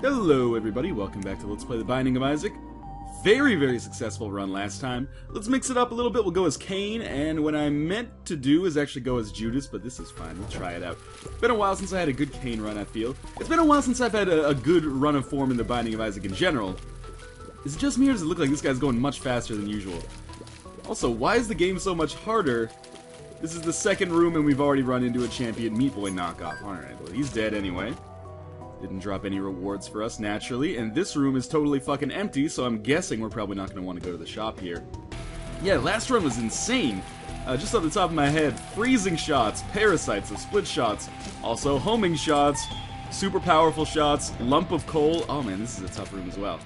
Hello everybody, welcome back to Let's Play The Binding of Isaac. Very successful run last time. Let's mix it up a little bit. We'll go as Cain, and what I meant to do is actually go as Judas, but this is fine. We'll try it out. It's been a while since I had a good Cain run, I feel. It's been a while since I've had a good run of form in The Binding of Isaac in general. Is it just me, or does it look like this guy's going much faster than usual? Also, why is the game so much harder? This is the second room, and we've already run into a champion Meat Boy knockoff. Alright, well, he's dead anyway. Didn't drop any rewards for us, naturally, and this room is totally fucking empty, so I'm guessing we're probably not going to want to go to the shop here. Yeah, last run was insane. Just off the top of my head, freezing shots, parasites, split shots, also homing shots, super powerful shots, lump of coal. Oh man, this is a tough room as well.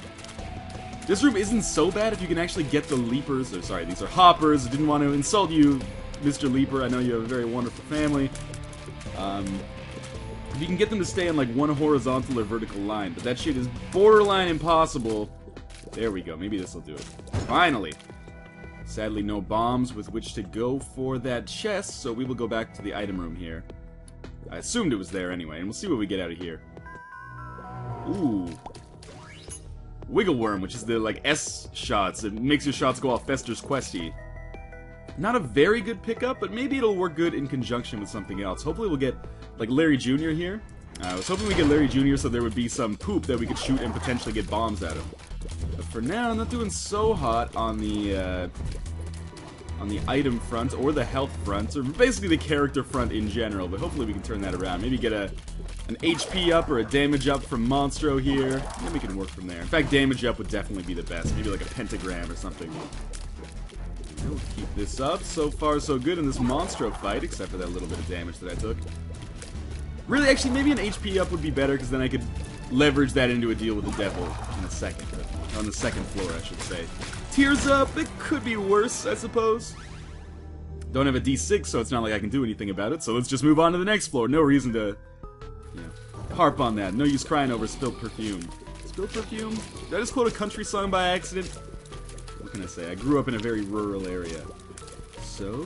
This room isn't so bad if you can actually get the leapers, or sorry, these are hoppers. I didn't want to insult you, Mr. Leaper. I know you have a very wonderful family. If you can get them to stay on like one horizontal or vertical line, but that shit is borderline impossible. There we go, maybe this will do it. Finally! Sadly no bombs with which to go for that chest, so we will go back to the item room here. I assumed it was there anyway, and we'll see what we get out of here. Ooh. Wiggle Worm, which is the like S shots. It makes your shots go all Fester's Questy. Not a very good pickup, but maybe it'll work good in conjunction with something else. Hopefully we'll get, like, Larry Jr. here. I was hoping we get Larry Jr. so there would be some poop that we could shoot and potentially get bombs out of. But for now, I'm not doing so hot on the item front, or the health front, or basically the character front in general, but hopefully we can turn that around. Maybe get an HP up or a damage up from Monstro here, and then we can work from there. In fact, damage up would definitely be the best. Maybe like a pentagram or something. We'll keep this up. So far, so good in this Monstro fight, except for that little bit of damage that I took. Really, actually, maybe an HP up would be better, because then I could leverage that into a deal with the devil in a second. On the second floor, I should say. Tears up, it could be worse, I suppose. Don't have a D6, so it's not like I can do anything about it, so let's just move on to the next floor. No reason to, you know, harp on that. No use crying over spilled perfume. Spilled perfume? Did I just quote a country song by accident? What can I say? I grew up in a very rural area. So,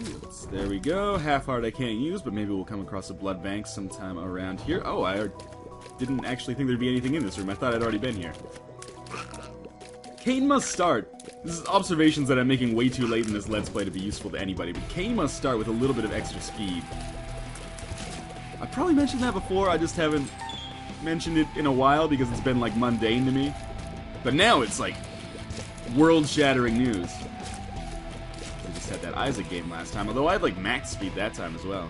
there we go. Half heart I can't use, but maybe we'll come across a blood bank sometime around here. Oh, I didn't actually think there'd be anything in this room. I thought I'd already been here. Cain must start. This is observations that I'm making way too late in this Let's Play to be useful to anybody, but Cain must start with a little bit of extra speed. I probably mentioned that before, I just haven't mentioned it in a while because it's been, like, mundane to me. But now it's, like, world-shattering news. We just had that Isaac game last time, although I had, like, max speed that time as well.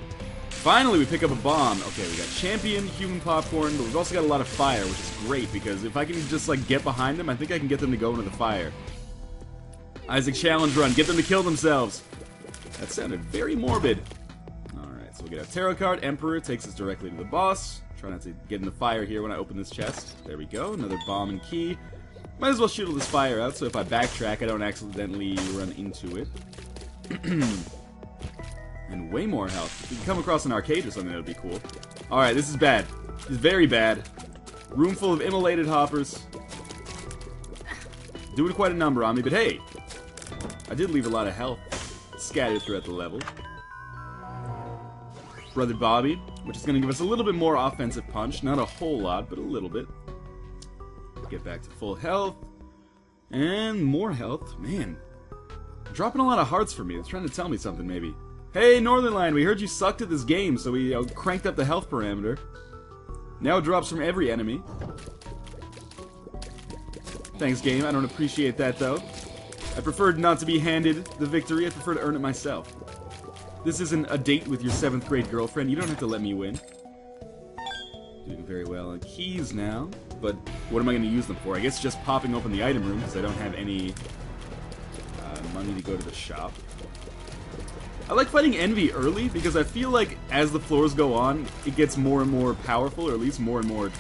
Finally, we pick up a bomb. Okay, we got champion, human popcorn, but we've also got a lot of fire, which is great, because if I can just, like, get behind them, I think I can get them to go into the fire. Isaac challenge run. Get them to kill themselves. That sounded very morbid. Alright, so we'll get our tarot card. Emperor takes us directly to the boss. Try not to get in the fire here when I open this chest. There we go. Another bomb and key. Might as well shoot all this fire out, so if I backtrack, I don't accidentally run into it. And way more health. If we can come across an arcade or something, that would be cool. Alright, this is bad. This is very bad. Room full of immolated hoppers. Doing quite a number on me, but hey! I did leave a lot of health scattered throughout the level. Brother Bobby, which is going to give us a little bit more offensive punch. Not a whole lot, but a little bit. Get back to full health. And more health. Man. Dropping a lot of hearts for me. It's trying to tell me something, maybe. Hey, Northernlion, we heard you sucked at this game, so we cranked up the health parameter. Now it drops from every enemy. Thanks, game. I don't appreciate that, though. I preferred not to be handed the victory. I prefer to earn it myself. This isn't a date with your 7th grade girlfriend. You don't have to let me win. Doing very well on keys now. But what am I going to use them for? I guess just popping open the item room, because I don't have any money to go to the shop. I like fighting Envy early, because I feel like as the floors go on, it gets more and more powerful, or at least more and more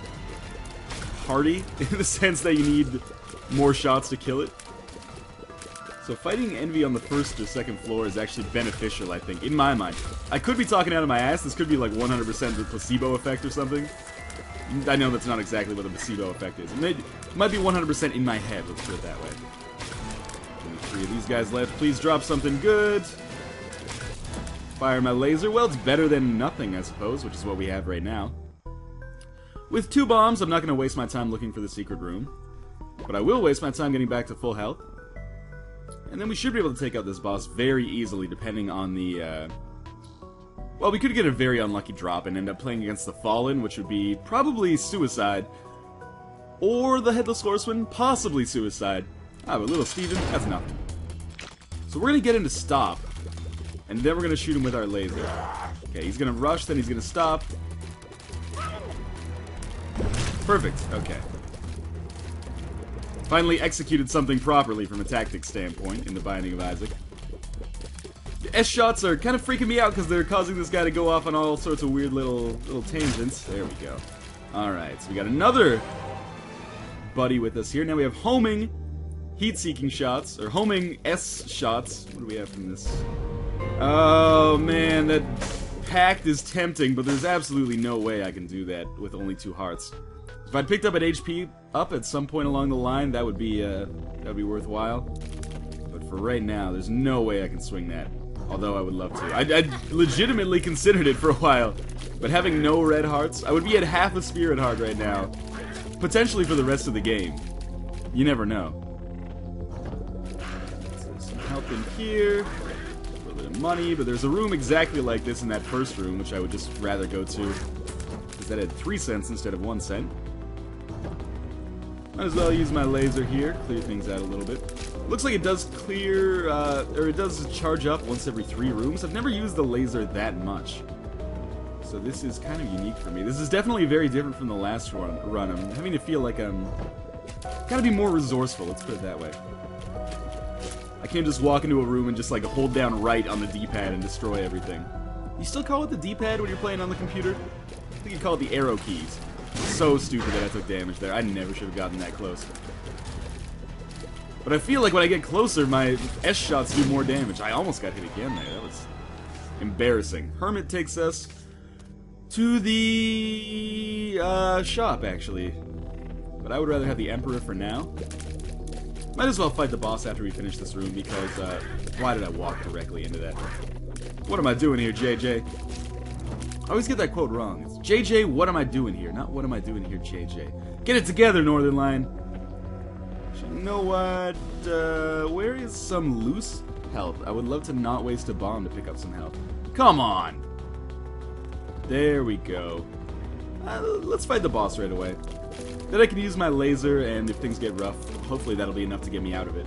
hardy, in the sense that you need more shots to kill it. So fighting Envy on the first or second floor is actually beneficial, I think, in my mind. I could be talking out of my ass. This could be like 100% the placebo effect or something. I know that's not exactly what the placebo effect is. It might be 100% in my head, let's put it that way. Only 3 of these guys left. Please drop something good. Fire my laser. Well, it's better than nothing, I suppose, which is what we have right now. With 2 bombs, I'm not going to waste my time looking for the secret room. But I will waste my time getting back to full health. And then we should be able to take out this boss very easily, depending on the, well, we could get a very unlucky drop and end up playing against the Fallen, which would be probably suicide. Or the Headless Horseman, possibly suicide. Ah, but little Steven, that's enough. So we're going to get him to stop. And then we're going to shoot him with our laser. Okay, he's going to rush, then he's going to stop. Perfect, okay. Finally executed something properly from a tactics standpoint in The Binding of Isaac. The S-shots are kind of freaking me out because they're causing this guy to go off on all sorts of weird little tangents. There we go. Alright, so we got another buddy with us here. Now we have homing heat-seeking shots, or homing S-shots. What do we have from this? Oh man, that pact is tempting, but there's absolutely no way I can do that with only 2 hearts. If I'd picked up an HP up at some point along the line, that would be worthwhile. But for right now, there's no way I can swing that. Although I would love to. I legitimately considered it for a while. But having no red hearts, I would be at half a spirit heart right now. Potentially for the rest of the game. You never know. So some help in here. A little bit of money, but there's a room exactly like this in that first room, which I would just rather go to. Because that had 3 cents instead of 1 cent. Might as well use my laser here, clear things out a little bit. Looks like it does clear, or it does charge up once every 3 rooms. I've never used the laser that much. So this is kind of unique for me. This is definitely very different from the last run. I'm having to feel like I'm... gotta be more resourceful, let's put it that way. I can't just walk into a room and just like hold down right on the D-pad and destroy everything. You still call it the D-pad when you're playing on the computer? I think you call it the arrow keys. So stupid that I took damage there. I never should have gotten that close. But I feel like when I get closer, my S-shots do more damage. I almost got hit again there. That was embarrassing. Hermit takes us to the shop, actually. But I would rather have the Emperor for now. Might as well fight the boss after we finish this room, because why did I walk directly into that? What am I doing here, JJ? I always get that quote wrong. It's JJ, what am I doing here? Not what am I doing here, JJ. Get it together, Northernlion. You know what? Where is some loose health? I would love to not waste a bomb to pick up some health. Come on! There we go. Let's fight the boss right away. Then I can use my laser, and if things get rough, hopefully that'll be enough to get me out of it.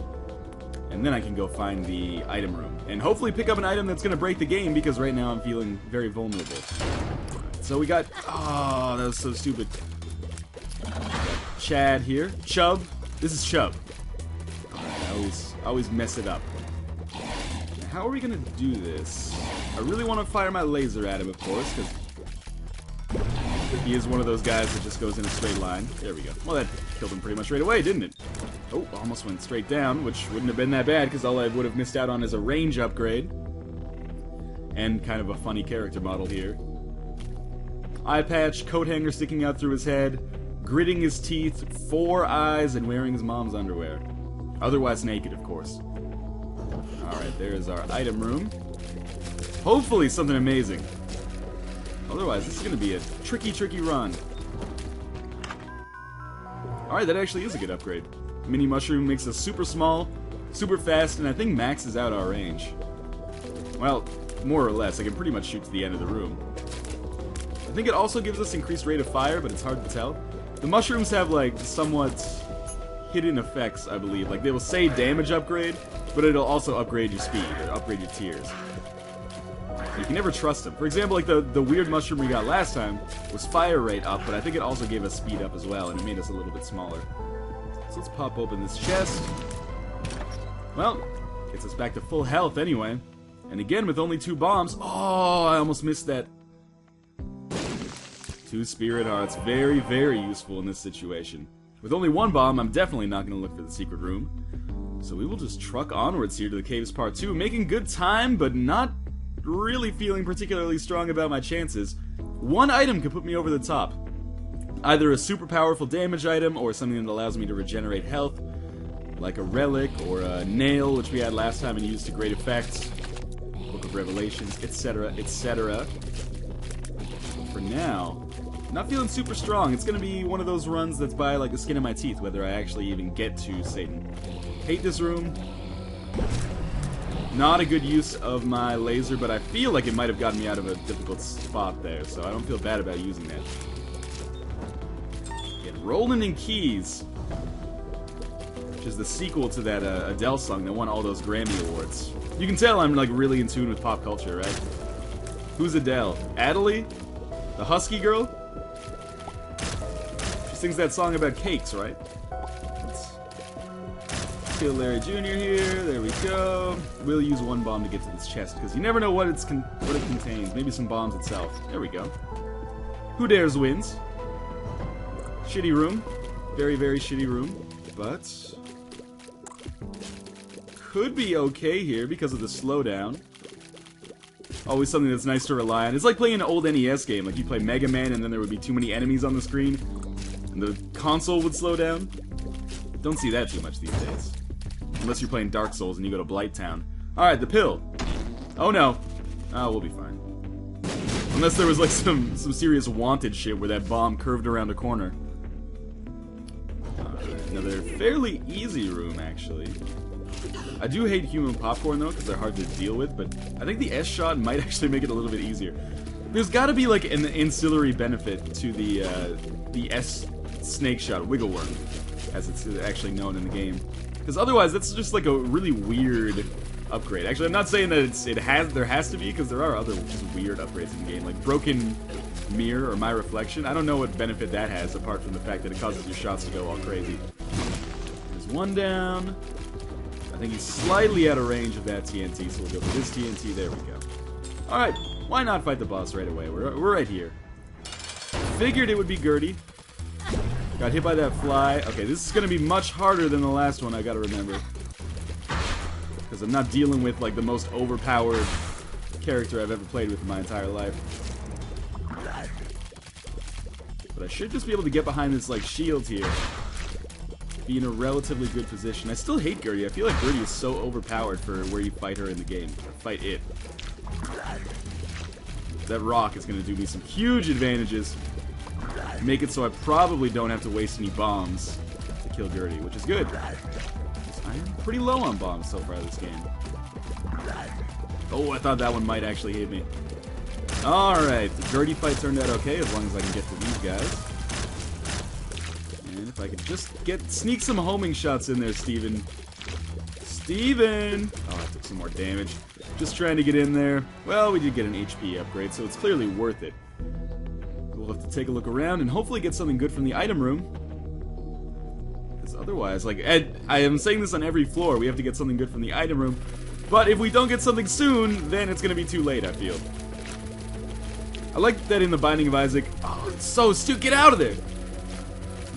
And then I can go find the item room. And hopefully pick up an item that's going to break the game, because right now I'm feeling very vulnerable. So we got... oh, that was so stupid. Chad here. Chub. This is Chub. I always mess it up. How are we going to do this? I really want to fire my laser at him, of course, because he is one of those guys that just goes in a straight line. There we go. Well, that killed him pretty much right away, didn't it? Oh, almost went straight down, which wouldn't have been that bad, because all I would have missed out on is a range upgrade. And kind of a funny character model here. Eye patch, coat hanger sticking out through his head, gritting his teeth, 4 eyes, and wearing his mom's underwear. Otherwise naked, of course. Alright, there's our item room. Hopefully something amazing. Otherwise, this is going to be a tricky, tricky run. Alright, that actually is a good upgrade. Mini Mushroom makes us super small, super fast, and I think maxes out our range. Well, more or less. I can pretty much shoot to the end of the room. I think it also gives us increased rate of fire, but it's hard to tell. The mushrooms have, like, somewhat hidden effects, I believe. Like, they will say damage upgrade, but it'll also upgrade your speed, or upgrade your tiers. You can never trust them. For example, like the weird mushroom we got last time was fire rate up, but I think it also gave us speed up as well, and it made us a little bit smaller. So let's pop open this chest. Well, gets us back to full health anyway. And again, with only 2 bombs. Oh, I almost missed that. 2 spirit hearts. Very, very useful in this situation. With only 1 bomb, I'm definitely not going to look for the secret room. So we will just truck onwards here to the caves part 2, making good time, but not really feeling particularly strong about my chances. 1 item could put me over the top. Either a super powerful damage item, or something that allows me to regenerate health, like a relic, or a nail, which we had last time and used to great effect. Book of Revelations, etc., etc. For now, Not feeling super strong. It's gonna be one of those runs that's by like the skin of my teeth, whether I actually even get to Satan. Hate this room. Not a good use of my laser, but I feel like it might have gotten me out of a difficult spot there, so I don't feel bad about using that. Get Rollin' in Keys, which is the sequel to that Adele song that won all those Grammy Awards. You can tell I'm like really in tune with pop culture, right? Who's Adele? Adelie? The husky girl? She sings that song about cakes, right? Let's kill Larry Jr. here. There we go. We'll use one bomb to get to this chest, because you never know what it contains. Maybe some bombs itself. There we go. Who dares wins. Shitty room. Very, very shitty room. But could be okay here because of the slowdown. Always something that's nice to rely on. It's like playing an old NES game. Like you play Mega Man and then there would be too many enemies on the screen and the console would slow down. Don't see that too much these days. Unless you're playing Dark Souls and you go to Blight Town. Alright, the pill. Oh no. Oh, we'll be fine. Unless there was like some serious Wanted shit where that bomb curved around a corner. Another fairly easy room, actually. I do hate human popcorn, though, because they're hard to deal with, but I think the S-shot might actually make it a little bit easier. There's gotta be, like, an ancillary benefit to the S-snake shot, wiggle worm, as it's actually known in the game. Because otherwise, that's just, like, a really weird upgrade. Actually, I'm not saying that there has to be, because there are other just weird upgrades in the game, like broken mirror or my reflection. I don't know what benefit that has, apart from the fact that it causes your shots to go all crazy. There's one down. I think he's slightly out of range of that TNT, so we'll go for this TNT. There we go. Alright, why not fight the boss right away? We're right here. Figured it would be Gertie. Got hit by that fly. Okay, this is going to be much harder than the last one, I gotta remember. Because I'm not dealing with, like, the most overpowered character I've ever played with in my entire life. But I should just be able to get behind this, like, shield here. Be in a relatively good position. I still hate Gertie. I feel like Gertie is so overpowered for where you fight her in the game. Or fight it. That rock is going to do me some huge advantages. Make it so I probably don't have to waste any bombs to kill Gertie, which is good. I'm pretty low on bombs so far this game. Oh, I thought that one might actually hit me. Alright, the Gertie fight turned out okay, as long as I can get to these guys. And if I could just sneak some homing shots in there, Steven. Steven! Oh, I took some more damage. Just trying to get in there. Well, we did get an HP upgrade, so it's clearly worth it. We'll have to take a look around and hopefully get something good from the item room. Because otherwise, like, I am saying this on every floor, we have to get something good from the item room. But if we don't get something soon, then it's going to be too late, I feel. I like that in the Binding of Isaac. Oh, it's so stupid. Get out of there!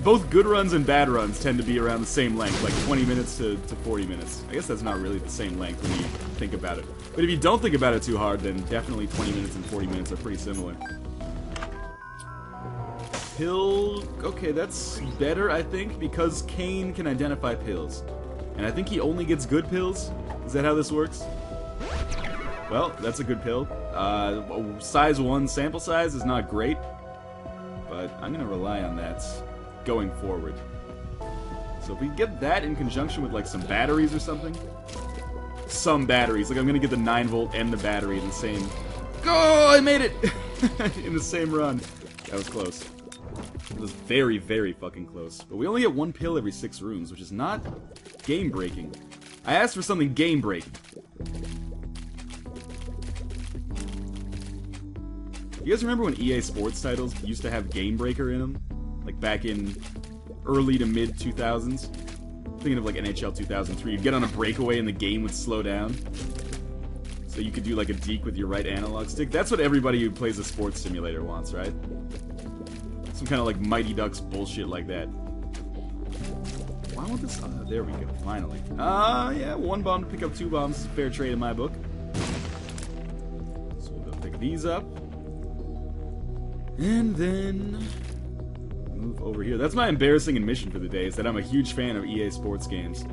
Both good runs and bad runs tend to be around the same length, like 20 minutes to 40 minutes. I guess that's not really the same length when you think about it. But if you don't think about it too hard, then definitely 20 minutes and 40 minutes are pretty similar. Pill... Okay, that's better, I think, because Cain can identify pills. And I think he only gets good pills? Is that how this works? Well, that's a good pill. Size 1 sample size is not great, but I'm going to rely on that going forward. So if we get that in conjunction with like some batteries or something. Some batteries. Like I'm going to get the 9-volt and the battery in the same... Oh, I made it! In the same run. That was close. It was very, very fucking close. But we only get 1 pill every 6 rooms, which is not game-breaking. I asked for something game-breaking. You guys remember when EA Sports titles used to have Game Breaker in them? Like back in early to mid 2000s? Thinking of like NHL 2003. You'd get on a breakaway and the game would slow down. So you could do like a deke with your right analog stick. That's what everybody who plays a sports simulator wants, right? Some kind of like Mighty Ducks bullshit like that. Why won't this... there we go, finally. Yeah, 1 bomb to pick up 2 bombs. Fair trade in my book. So we'll go pick these up. And then... move over here. That's my embarrassing admission for the day, is that I'm a huge fan of EA Sports games.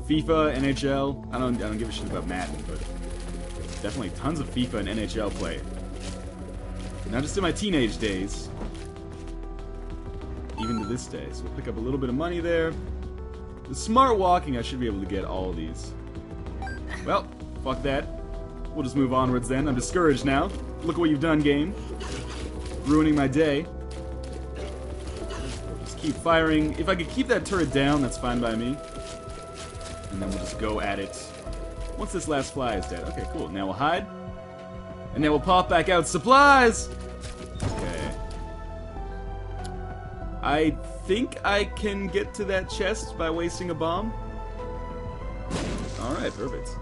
FIFA, NHL, I don't give a shit about Madden, but definitely tons of FIFA and NHL play. Not just in my teenage days. even to this day. So we'll pick up a little bit of money there. With smart walking, I should be able to get all of these. Well, fuck that. We'll just move onwards then. I'm discouraged now. Look what you've done, game. Ruining my day. Just keep firing. If I could keep that turret down, that's fine by me. And then we'll just go at it. Once this last fly is dead. Okay, cool. Now we'll hide. And then we'll pop back out supplies! Okay. I think I can get to that chest by wasting a bomb. Alright, perfect.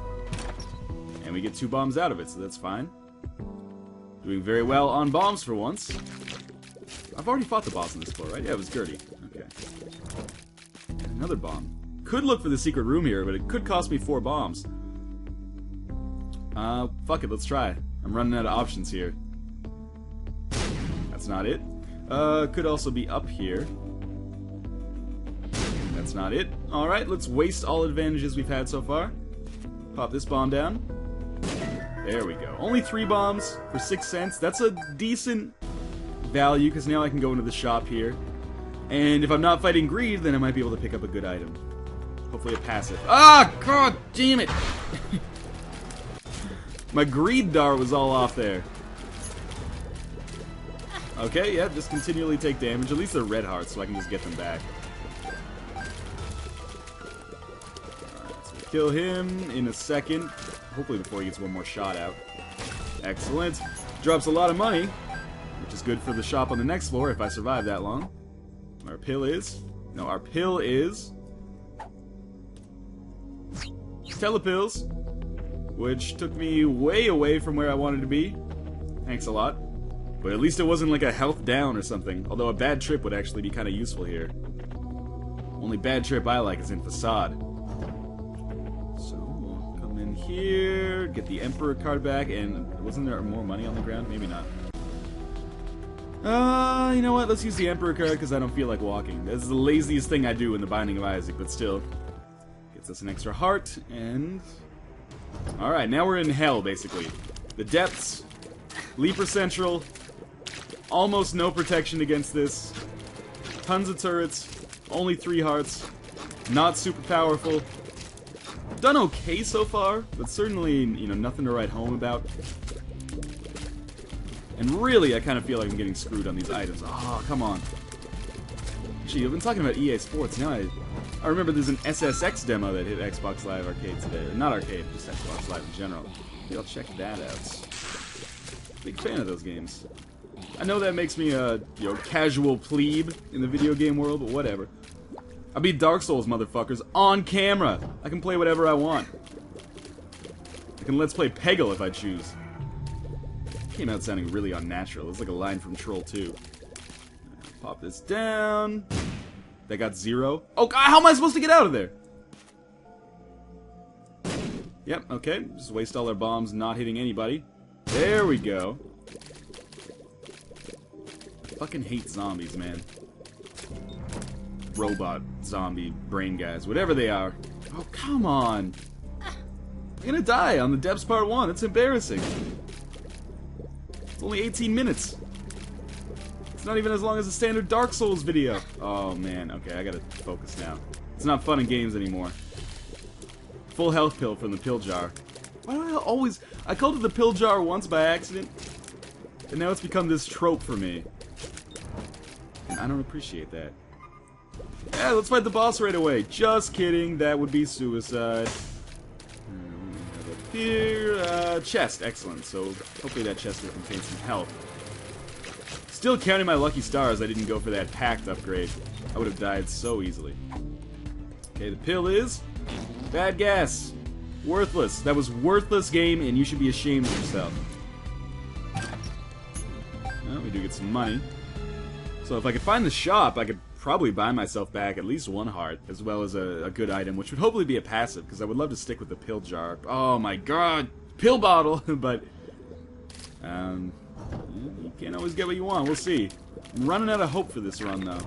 And we get 2 bombs out of it, so that's fine. Doing very well on bombs for once. I've already fought the boss on this floor, right? Yeah, it was Gertie. Okay. And another bomb. Could look for the secret room here, but it could cost me 4 bombs. Fuck it, let's try. I'm running out of options here. That's not it. Could also be up here. That's not it. Alright, let's waste all advantages we've had so far. Pop this bomb down. There we go. Only 3 bombs for 6 cents. That's a decent value, because now I can go into the shop here. And if I'm not fighting greed, then I might be able to pick up a good item. Hopefully a passive. Ah, god damn it! My greed dart was all off there. Okay, yeah, just continually take damage. At least they're red hearts, so I can just get them back. Alright, so we'll kill him in a second. Hopefully before he gets one more shot out. Excellent. Drops a lot of money, which is good for the shop on the next floor if I survive that long. Our pill is... No, our pill is... Telepills. Which took me way away from where I wanted to be. Thanks a lot. But at least it wasn't like a health down or something. Although a bad trip would actually be kind of useful here. Only bad trip I like is in Facade. So, we'll come in here, get the Emperor card back, and wasn't there more money on the ground? Maybe not. You know what? Let's use the Emperor card because I don't feel like walking. This is the laziest thing I do in the Binding of Isaac, but still. Gets us an extra heart, and... Alright, now we're in hell, basically. The depths, Leaper Central, almost no protection against this, tons of turrets, only 3 hearts, not super powerful. Done okay so far, but certainly, you know, nothing to write home about. And really, I kind of feel like I'm getting screwed on these items. Oh, come on. Actually, I've been talking about EA Sports, now I remember there's an SSX demo that hit Xbox Live Arcade today. Or not Arcade, just Xbox Live in general. Maybe I'll check that out. Big fan of those games. I know that makes me a, you know, casual plebe in the video game world, but whatever. I beat Dark Souls, motherfuckers, on camera! I can play whatever I want. I can Let's Play Peggle if I choose. Came out sounding really unnatural. It's like a line from Troll 2. Pop this down. That got 0. Oh, God, how am I supposed to get out of there? Yep, okay. Just waste all our bombs not hitting anybody. There we go. Fucking hate zombies, man. Robot, zombie, brain guys, whatever they are. Oh, come on. I'm gonna die on the Depths Part 1. It's embarrassing. It's only 18 minutes. It's not even as long as a standard Dark Souls video. Oh, man. Okay, I gotta focus now. It's not fun in games anymore. Full health pill from the pill jar. Why do I always... I called it the pill jar once by accident, and now it's become this trope for me. And I don't appreciate that. Yeah, let's fight the boss right away. Just kidding. That would be suicide. Up here, chest. Excellent. So hopefully that chest will contain some health. Still counting my lucky stars I didn't go for that pact upgrade. I would have died so easily. Okay, the pill is... Bad gas. Worthless. That was worthless game, and you should be ashamed of yourself. Well, we do get some money. So if I could find the shop, I could probably buy myself back at least 1 heart, as well as a good item, which would hopefully be a passive, because I would love to stick with the pill jar. Oh my god! Pill bottle! But, you can't always get what you want. We'll see. I'm running out of hope for this run, though.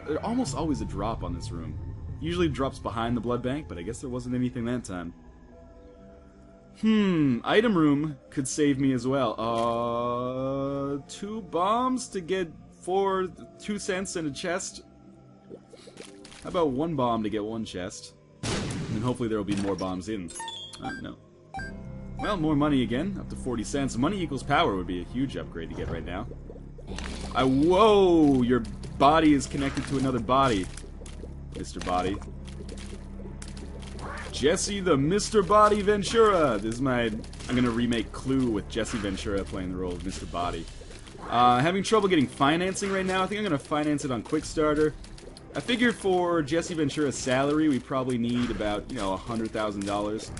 There's almost always a drop on this room. Usually drops behind the blood bank, but I guess there wasn't anything that time. Item room could save me as well. 2 bombs to get 2 cents and a chest. How about 1 bomb to get 1 chest? And then hopefully there will be more bombs in. No. Well, more money again, up to 40 cents. Money equals power would be a huge upgrade to get right now. Whoa! Your body is connected to another body, Mr. Body. Jesse the Mr. Body Ventura! This is I'm gonna remake Clue with Jesse Ventura playing the role of Mr. Body. Having trouble getting financing right now. I think I'm gonna finance it on Quickstarter. I figure for Jesse Ventura's salary, we probably need about, $100,000.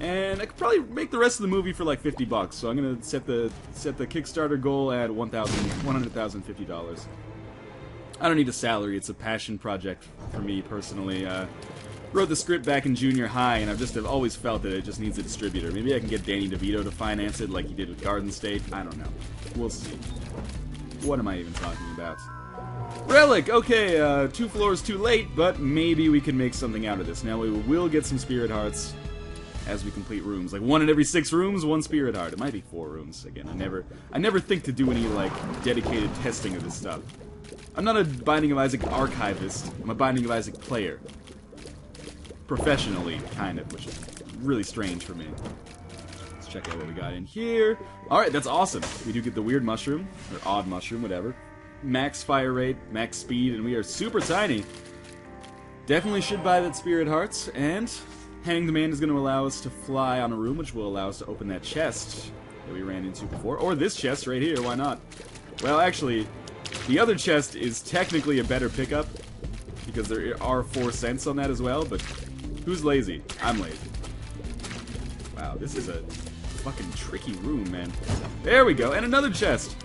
And I could probably make the rest of the movie for like $50. So I'm gonna set the Kickstarter goal at $150,000. I don't need a salary. It's a passion project for me personally. Wrote the script back in junior high, and I've always felt that it just needs a distributor. Maybe I can get Danny DeVito to finance it like he did with Garden State. I don't know. We'll see. What am I even talking about? Relic! Okay, 2 floors too late, but maybe we can make something out of this. Now we will get some Spirit Hearts as we complete rooms. Like 1 in every 6 rooms, 1 Spirit Heart. It might be 4 rooms. Again, I never think to do any, like, dedicated testing of this stuff. I'm not a Binding of Isaac archivist. I'm a Binding of Isaac player. Professionally, kind of, which is really strange for me. Let's check out what we got in here. Alright, that's awesome. We do get the weird mushroom, or odd mushroom, whatever. Max fire rate, max speed, and we are super tiny. Definitely should buy that Spirit Hearts, and Hang the Man is going to allow us to fly on a room, which will allow us to open that chest that we ran into before. Or this chest right here, why not? Well, actually, the other chest is technically a better pickup, because there are 4 cents on that as well, but who's lazy? I'm lazy. Wow, this is a fucking tricky room, man. There we go, and another chest!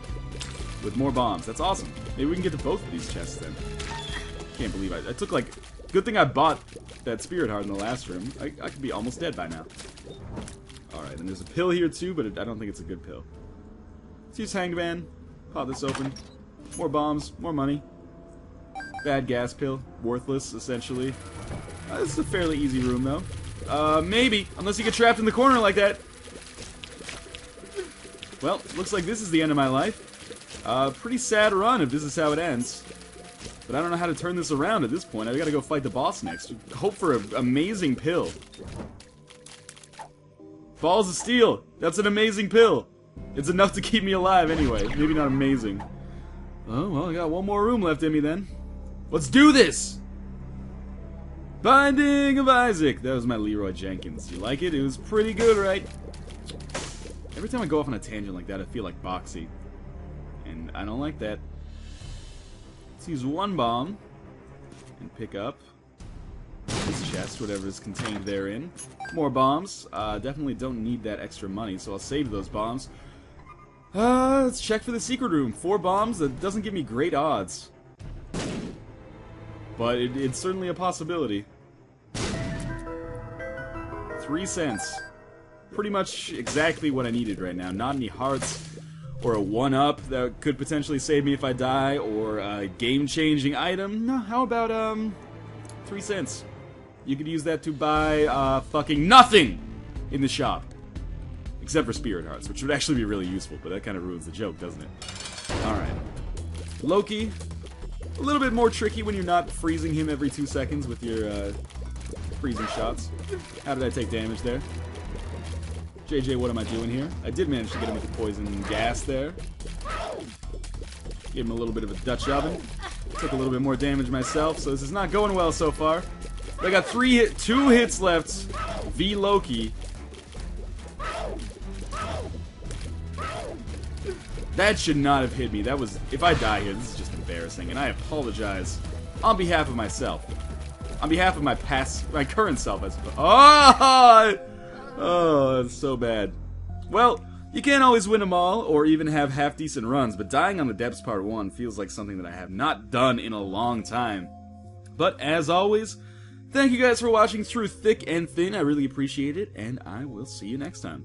With more bombs. That's awesome. Maybe we can get to both of these chests then. Can't believe I took like... Good thing I bought that Spirit Heart in the last room. I could be almost dead by now. Alright, and there's a pill here too, but I don't think it's a good pill. Let's use Hanged Man. Pop this open. More bombs, more money. Bad gas pill. Worthless, essentially. This is a fairly easy room, though. Maybe. Unless you get trapped in the corner like that. Well, looks like this is the end of my life. Pretty sad run if this is how it ends. But I don't know how to turn this around at this point. I've got to go fight the boss next. Hope for an amazing pill. Balls of Steel. That's an amazing pill. It's enough to keep me alive anyway. Maybe not amazing. Oh, well, I got 1 more room left in me then. Let's do this! Binding of Isaac. That was my Leroy Jenkins. You like it? It was pretty good, right? Every time I go off on a tangent like that, I feel like Boxy. And I don't like that. Let's use 1 bomb and pick up this chest, whatever is contained therein. More bombs. Definitely don't need that extra money, so I'll save those bombs. Let's check for the secret room. 4 bombs, that doesn't give me great odds. But it's certainly a possibility. 3 cents. Pretty much exactly what I needed right now. Not any hearts, or a 1-up that could potentially save me if I die, or a game-changing item. No, how about, 3 cents? You could use that to buy, fucking nothing in the shop. Except for Spirit Hearts, which would actually be really useful, but that kind of ruins the joke, doesn't it? Alright. Loki. A little bit more tricky when you're not freezing him every 2 seconds with your, freezing shots. How did I take damage there? JJ, what am I doing here? I did manage to get him with the poison gas there. Gave him a little bit of a Dutch oven. Took a little bit more damage myself, so this is not going well so far. But I got 2 hits left. V Loki. That should not have hit me. That was... If I die here, this is just embarrassing, and I apologize on behalf of myself. On behalf of my current self, I suppose. Oh! Oh, that's so bad. Well, you can't always win them all, or even have half-decent runs, but dying on the Depths Part 1 feels like something that I have not done in a long time. But, as always, thank you guys for watching through thick and thin. I really appreciate it, and I will see you next time.